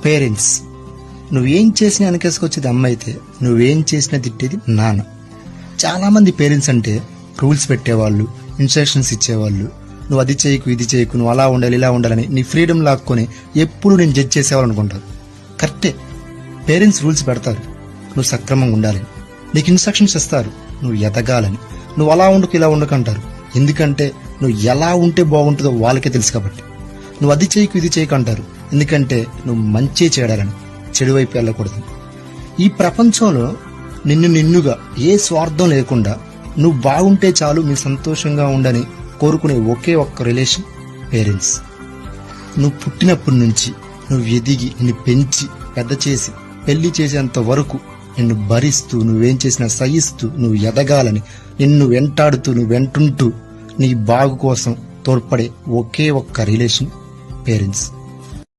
Parents. నువ్వేం చేసినా వెనకేసుకొచ్చేది అమ్మ అయితే, నువ్వేం చేసినా తిట్టేది నాన్న. చాలామంది పేరెంట్స్ అంటే రూల్స్ పెట్టేవాళ్ళు, ఇన్స్ట్రక్షన్స్ ఇచ్చేవాళ్ళు. నువ్వు అది చేయకు, ఇది చేయకు, నువ్వు అలా ఉండాలి, ఇలా ఉండాలని నీ ఫ్రీడమ్ లాక్కొని ఎప్పుడు నేను జడ్జ్ చేసేవాళ్ళు అనుకుంటారు. కరెక్టే, పేరెంట్స్ రూల్స్ పెడతారు నువ్వు సక్రమంగా ఉండాలని, నీకు ఇన్స్ట్రక్షన్స్ ఇస్తారు నువ్వు ఎదగాలని. నువ్వు అలా ఉండకు, ఇలా ఉండకంటారు. ఎందుకంటే నువ్వు ఎలా ఉంటే బాగుంటుందో వాళ్ళకే తెలుసు కాబట్టి. నువ్వు అది చేయకు, ఇది చేయకు అంటారు. ఎందుకంటే నువ్వు మంచి చేయడాలని, చెడు వైపు వెళ్ళకూడదు. ఈ ప్రపంచంలో నిన్నుగా ఏ స్వార్థం లేకుండా నువ్వు బాగుంటే చాలు, మీ సంతోషంగా ఉండని కోరుకునే ఒకే ఒక్క రిలేషన్ పేరెంట్స్. నువ్వు పుట్టినప్పటి నుంచి నువ్వు ఎదిగి, నిన్ను పెంచి పెద్ద చేసి పెళ్లి చేసేంత వరకు నిన్ను భరిస్తూ, నువ్వేం చేసినా సహిస్తూ, నువ్వు ఎదగాలని నిన్ను వెంటాడుతూ, నువ్వు వెంటుంటూ నీ బాగు కోసం తోడ్పడే ఒకే ఒక్క రిలేషన్ పేరెంట్స్.